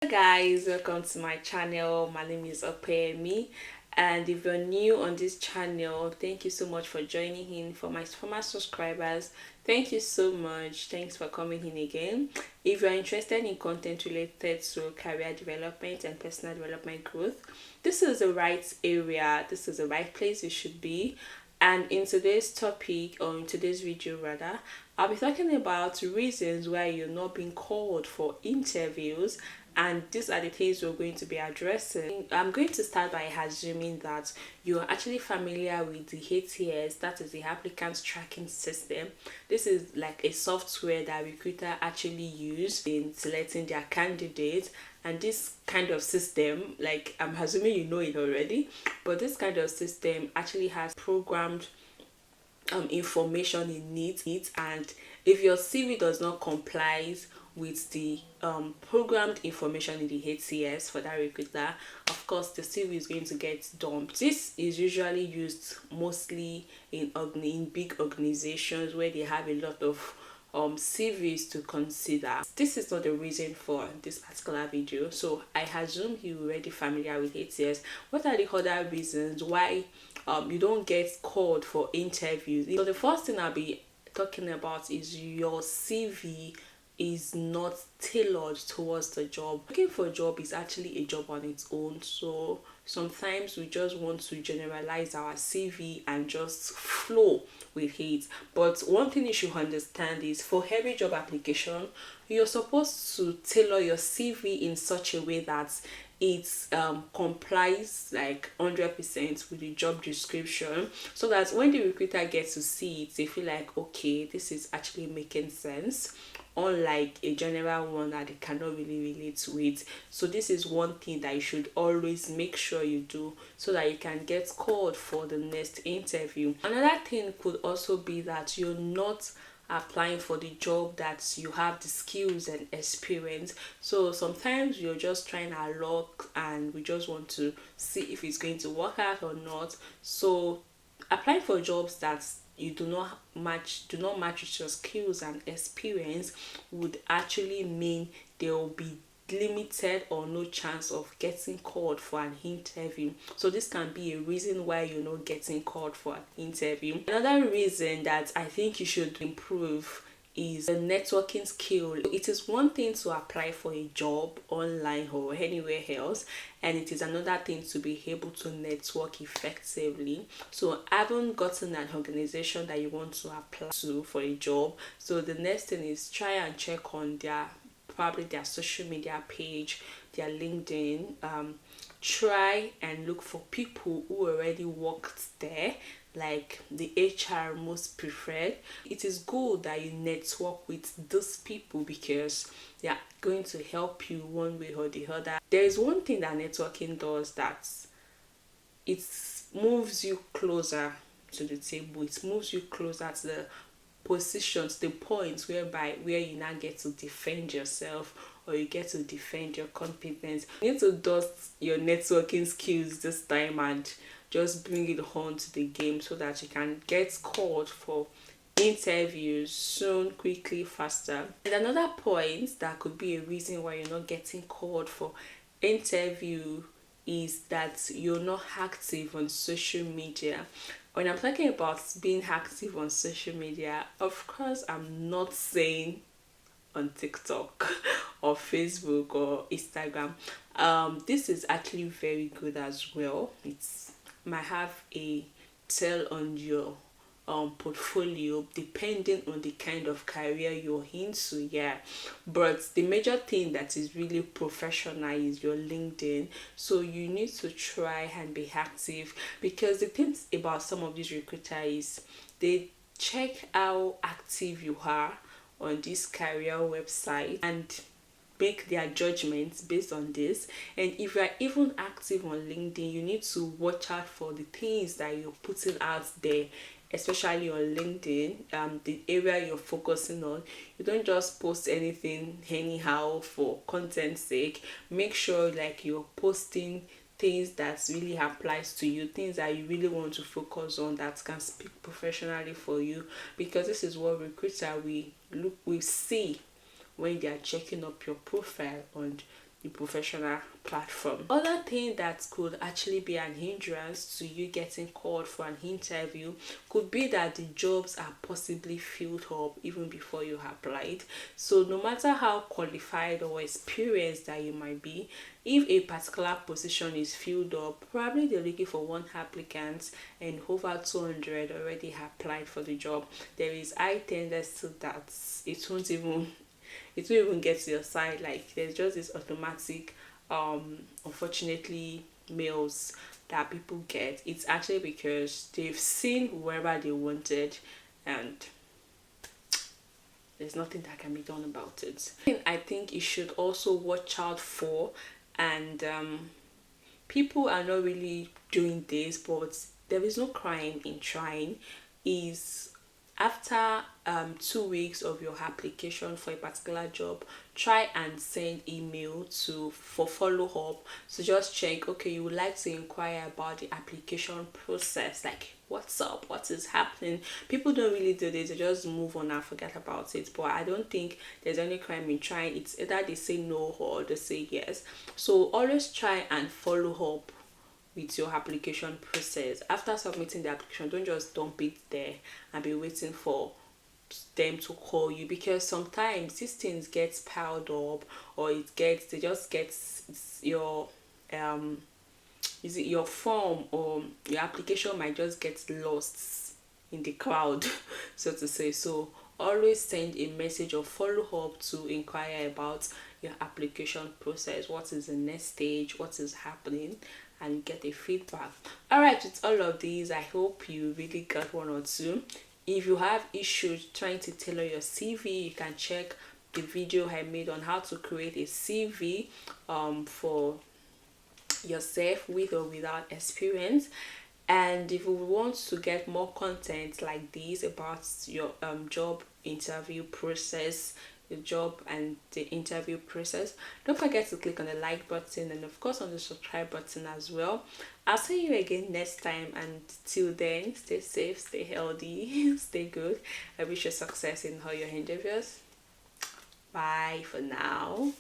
Hi guys, welcome to my channel. My name is Opeyemi, and if you're new on this channel, thank you so much for joining in. For my former subscribers, thank you so much. Thanks for coming in again. If you're interested in content related to career development and personal development growth, this is the right area. This is the right place you should be. And in today's topic, or in today's video rather, I'll be talking about reasons why you're not being called for interviews, and these are the things we're going to be addressing. I'm going to start by assuming that you're actually familiar with the ATS, that is the applicant tracking system. This is like a software that recruiter actually use in selecting their candidates. And this kind of system, like I'm assuming you know it already, but this kind of system actually has programmed information in it, and if your CV does not comply with the programmed information in the HCS for that recruiter, of course the CV is going to get dumped. This is usually used mostly in big organizations where they have a lot of CVs to consider. This is not the reason for this particular video, so I assume you're already familiar with ATS. What are the other reasons why you don't get called for interviews? So the first thing I'll be talking about is your CV is not tailored towards the job. Looking for a job is actually a job on its own, so sometimes we just want to generalize our CV and just flow with it. But one thing you should understand is for every job application, you're supposed to tailor your CV in such a way that it complies like 100% with the job description, so that when the recruiter gets to see it, they feel like, okay, this is actually making sense, unlike a general one that they cannot really relate to it. So this is one thing that you should always make sure you do, so that you can get called for the next interview. Another thing could also be that you're not applying for the job that you have the skills and experience. So sometimes you're just trying our luck and we just want to see if it's going to work out or not. So applying for jobs that you do not match with your skills and experience would actually mean there will be limited or no chance of getting called for an interview. So this can be a reason why you're not getting called for an interview. Another reason that I think you should improve is a networking skill. It is one thing to apply for a job online or anywhere else, and it is another thing to be able to network effectively. So I haven't gotten an organization that you want to apply to for a job, so the next thing is try and check on probably their social media page, their LinkedIn. Try and look for people who already worked there, like the HR most preferred. It is good that you network with those people because they are going to help you one way or the other. There is one thing that networking does, that it moves you closer to the table. It moves you closer to the positions, the points where you now get to defend yourself, or you get to defend your competence. You need to dust your networking skills this time and just bring it on to the game, so that you can get called for interviews soon, quickly, faster. And another point that could be a reason why you're not getting called for interview is that you're not active on social media. When I'm talking about being active on social media, of course I'm not saying on TikTok or Facebook or Instagram. This is actually very good as well. It's might have a tell on your portfolio depending on the kind of career you're into, yeah. But the major thing that is really professional is your LinkedIn, so you need to try and be active, because the things about some of these recruiters is they check how active you are on this career website and make their judgments based on this. And if you are even active on LinkedIn, you need to watch out for the things that you're putting out there, especially on LinkedIn, the area you're focusing on. You don't just post anything anyhow for content's sake. Make sure like you're posting things that really applies to you, things that you really want to focus on, that can speak professionally for you, because this is what recruiter we see when they are checking up your profile on the professional platform. Other thing that could actually be an hindrance to you getting called for an interview could be that the jobs are possibly filled up even before you applied. So no matter how qualified or experienced that you might be, if a particular position is filled up, probably they're looking for one applicant and over 200 already applied for the job. There is high tendency that it won't even get to your side. Like there's just this automatic unfortunately mails that people get. It's actually because they've seen whoever they wanted, and there's nothing that can be done about it. I think you should also watch out for, and people are not really doing this, but there is no crime in trying, is after 2 weeks of your application for a particular job, try and send email to for follow-up. So just check, okay, you would like to inquire about the application process, like what's up, what is happening. People don't really do this, they just move on and forget about it. But I don't think there's any crime in trying. It's either they say no or they say yes. So always try and follow up with your application process. After submitting the application, don't just dump it there and be waiting for them to call you, because sometimes these things get piled up, or they just get your is it your form or your application might just get lost in the crowd so to say. So always send a message or follow up to inquire about your application process, what is the next stage, what is happening, and get a feedback. All right, with all of these, I hope you really got one or two. If you have issues trying to tailor your CV, you can check the video I made on how to create a CV for yourself with or without experience. And if you want to get more content like this about your job interview process, the job and the interview process, don't forget to click on the like button and of course on the subscribe button as well. I'll see you again next time, and till then, stay safe, stay healthy, stay good. I wish you success in all your endeavors. Bye for now.